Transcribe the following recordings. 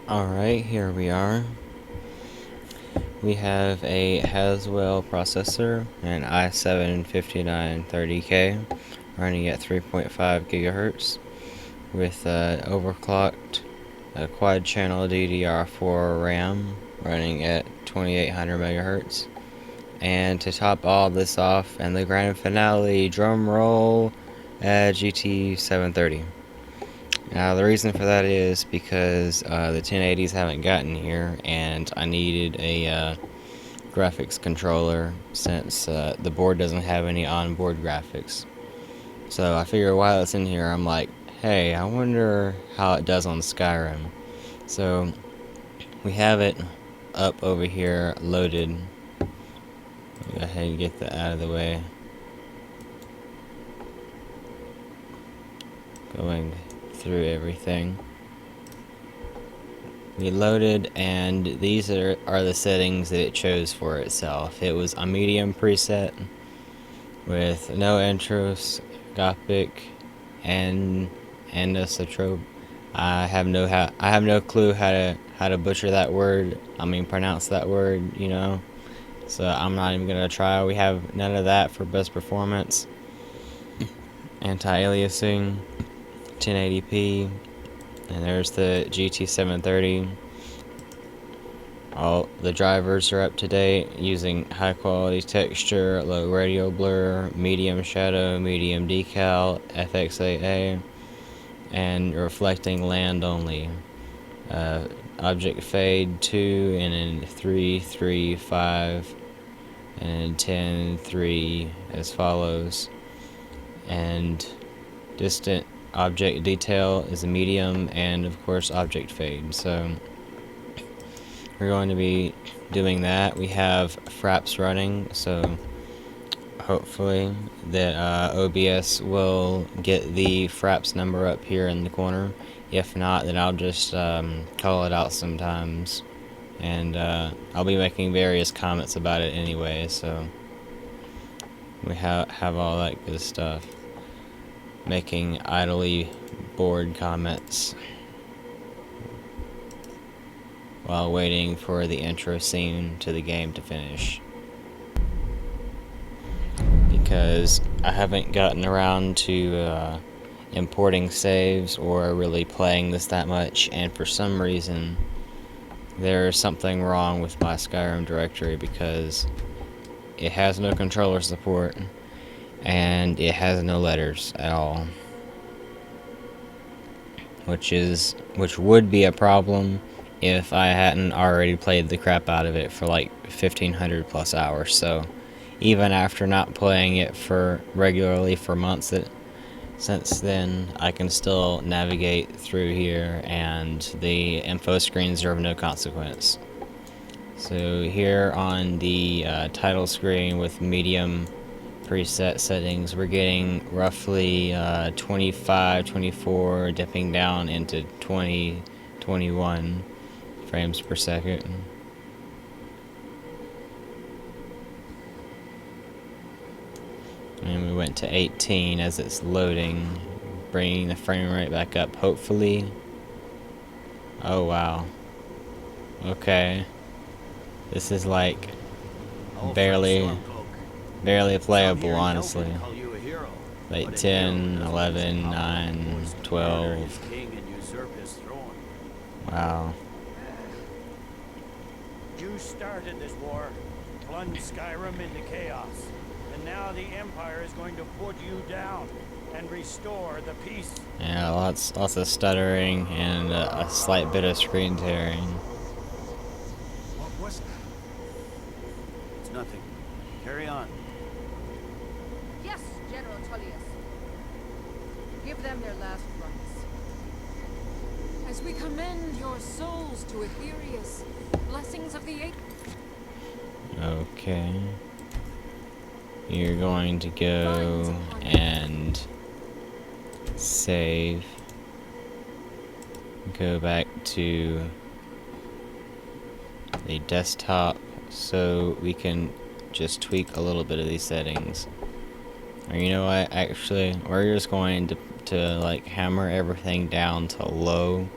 Alright, here we are. We have a Haswell processor, an i7-5930K, running at 3.5 gigahertz, with overclocked quad channel DDR4 Ram running at 2800 megahertz. And to top all this off, and the grand finale, drum roll, GT 730. Now the reason for that is because the 1080s haven't gotten here, and I needed a graphics controller since the board doesn't have any onboard graphics. So I figured while it's in here, I'm like, hey, I wonder how it does on Skyrim. So we have it up over here loaded. Go ahead and get that out of the way. Going through everything. We loaded, and these are the settings that it chose for itself. It was a medium preset with no enteroscopic and anisotrope. I have no clue how to butcher that word. Pronounce that word, you know. So I'm not even gonna try. We have none of that for best performance. Anti-aliasing, 1080p, and there's the GT730. All the drivers are up to date, using high quality texture, low radial blur, medium shadow, medium decal, FXAA, and reflecting land only. Object fade 2, and then 3, 3, 5, and 10, 3 as follows. And distant object detail is a medium, and of course object fade. So we're going to be doing that. We have fraps running, so hopefully that OBS will get the fraps number up here in the corner. If not, then I'll just call it out sometimes, and I'll be making various comments about it anyway, so we have all that good stuff. Making idly bored comments while waiting for the intro scene to the game to finish, because I haven't gotten around to importing saves or really playing this that much, and for some reason there's something wrong with my Skyrim directory, because it has no controller support and it has no letters at all, which would be a problem if I hadn't already played the crap out of it for like 1500 plus hours. So even after not playing it for regularly for months since then, I can still navigate through here, and the info screens are of no consequence. So here on the title screen with medium preset settings, we're getting roughly 25, 24, dipping down into 20, 21 frames per second. And we went to 18 as it's loading, bringing the frame rate back up, hopefully. Oh wow. Okay. This is like barely playable, honestly. Like 10, 11, 9, 12. Wow. You started this war, plunged Skyrim into chaos, and now the Empire is going to put you down and restore the peace. Yeah, lots of stuttering and a slight bit of screen tearing. What was that? It's nothing. Carry on. Yes, General Tullius. Give them their last rites. As we commend your souls to Aetherius, blessings of the eight. Okay. You're going to go and save. Go back to the desktop so we can just tweak a little bit of these settings. Or you know what, actually, we're just going to like hammer everything down to low,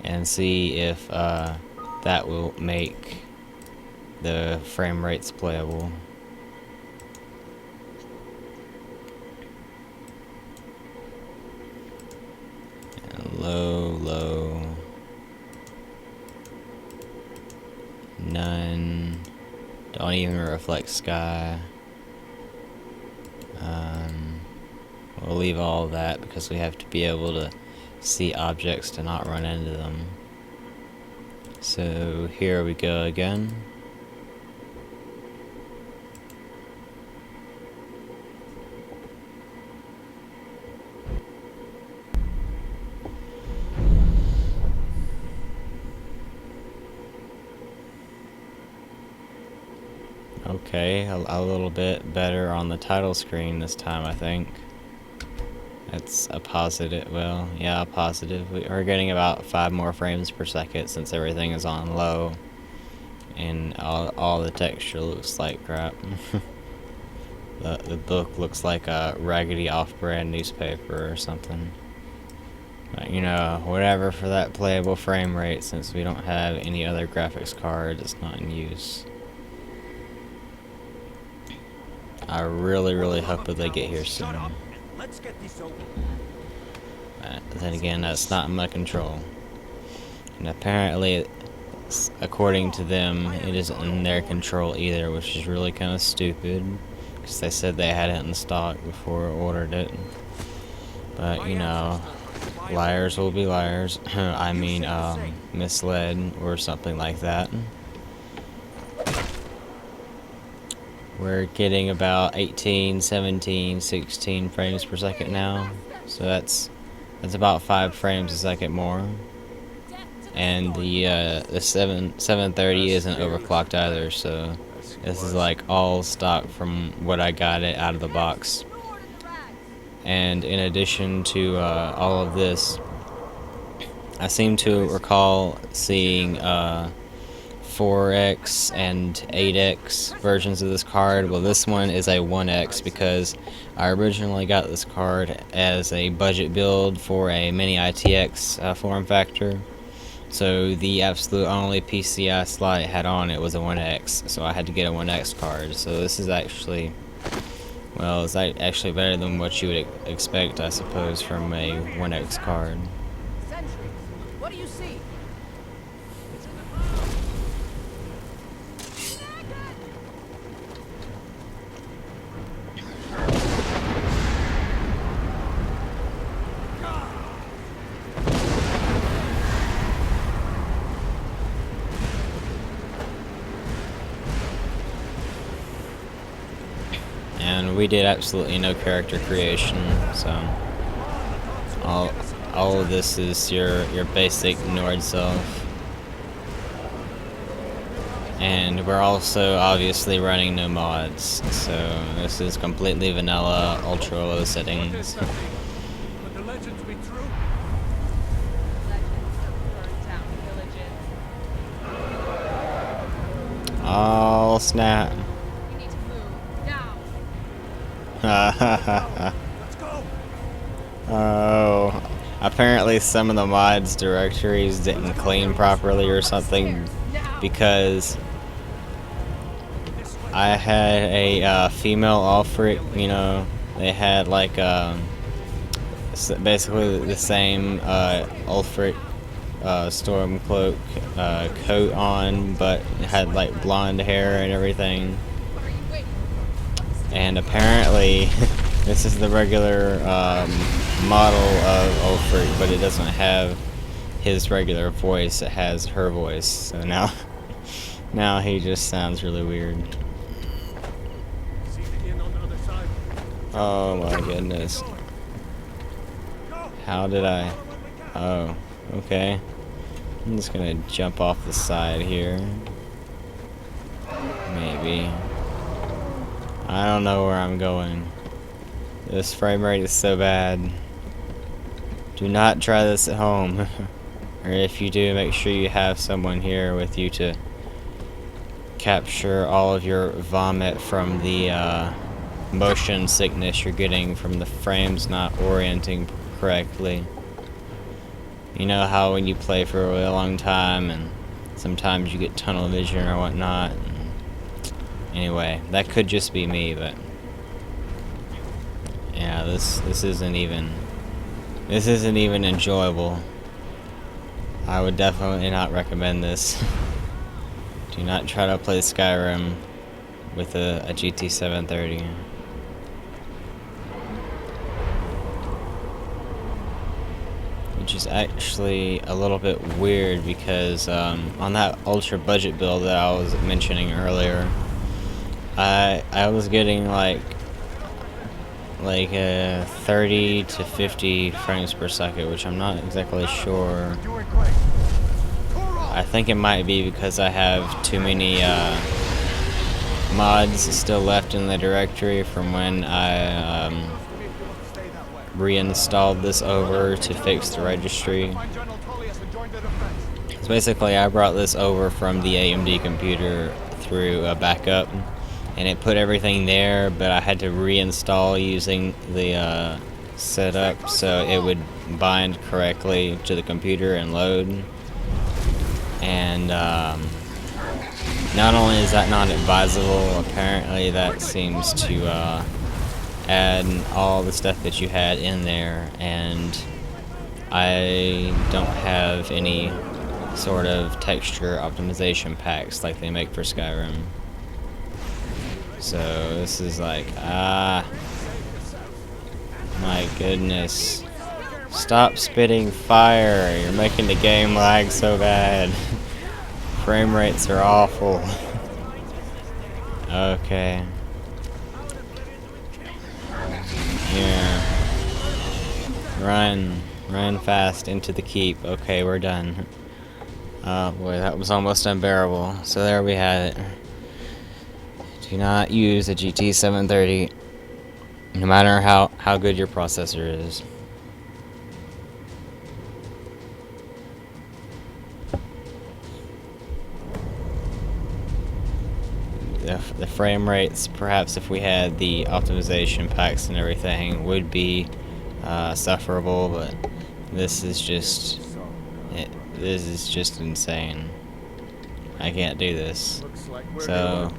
and see if that will make the frame rates playable. And low, none, don't even reflect sky. We'll leave all of that because we have to be able to see objects to not run into them. So here we go again. Okay, a little bit better on the title screen this time, I think. That's a positive, well, yeah, a positive. We're getting about 5 more frames per second since everything is on low. And all the texture looks like crap. The book looks like a raggedy off-brand newspaper or something. But, you know, whatever for that playable frame rate, since we don't have any other graphics card that's not in use. I really hope that they get here soon. Let's get this over. But then again, that's not in my control. And apparently, according to them, it isn't in their control either, which is really kind of stupid. Because they said they had it in stock before I ordered it. But, you know, liars will be liars. I mean, misled or something like that. We're getting about 18, 17, 16 frames per second now. So that's about 5 frames a second more. And the 730 isn't overclocked either, so this is like all stock from what I got it out of the box. And in addition to all of this, I seem to recall seeing 4X and 8X versions of this card. Well, this one is a 1X because I originally got this card as a budget build for a mini ITX form factor. So the absolute only PCI slot it had on it was a 1X, so I had to get a 1X card. So this is actually, well, it's actually better than what you would expect, I suppose, from a 1X card. Sentries, what do you see? And we did absolutely no character creation, so all of this is your basic Nord self. And we're also obviously running no mods, so this is completely vanilla, ultra low settings. Could the legends be true? Legends of burned down villages. Oh snap. We need to move now. Let's go. Oh, apparently some of the mods directories didn't clean properly or something, because I had a female Alfred, you know, they had like basically the same Alfred Stormcloak coat on, but it had like blonde hair and everything. And apparently this is the regular model of Alfred, but it doesn't have his regular voice, it has her voice. So now he just sounds really weird. Oh my goodness. How did I? Oh, okay. I'm just gonna jump off the side here. Maybe. I don't know where I'm going. This frame rate is so bad. Do not try this at home. Or if you do, make sure you have someone here with you to capture all of your vomit from the motion sickness you're getting from the frames not orienting correctly. You know how when you play for a really long time and sometimes you get tunnel vision or whatnot. Anyway, that could just be me, but yeah, this isn't even enjoyable. I would definitely not recommend this. Do not try to play Skyrim with a GT 730. Which is actually a little bit weird because on that ultra budget build that I was mentioning earlier, I was getting like 30 to 50 frames per second, which I'm not exactly sure. I think it might be because I have too many mods still left in the directory from when I reinstalled this over to fix the registry. So basically I brought this over from the AMD computer through a backup, and it put everything there, but I had to reinstall using the setup so it would bind correctly to the computer and load. And not only is that not advisable, apparently that seems to add all the stuff that you had in there, and I don't have any sort of texture optimization packs like they make for Skyrim. So this is like, my goodness. Stop spitting fire, you're making the game lag so bad. Frame rates are awful. Okay. Yeah. Run fast into the keep. Okay, we're done. Oh boy, that was almost unbearable. So there we have it. Do not use a GT 730, no matter how good your processor is. The frame rates, perhaps if we had the optimization packs and everything, would be sufferable, but this is just insane. I can't do this. So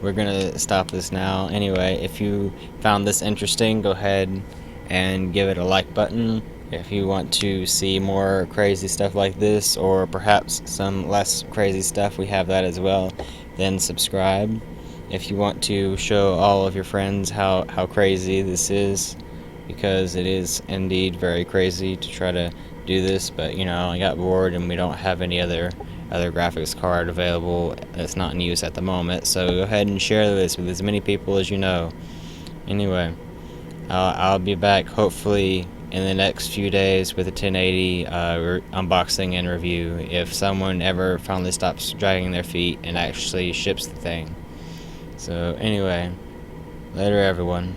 we're gonna stop this now. Anyway, if you found this interesting, go ahead and give it a like button. If you want to see more crazy stuff like this, or perhaps some less crazy stuff, we have that as well. Then subscribe. If you want to show all of your friends how crazy this is, because it is indeed very crazy to try to do this, but you know, I got bored and we don't have any other graphics card available that's not in use at the moment, so go ahead and share this with as many people as you know. Anyway, I'll be back hopefully in the next few days with a 1080 unboxing and review, if someone ever finally stops dragging their feet and actually ships the thing. So anyway, later everyone.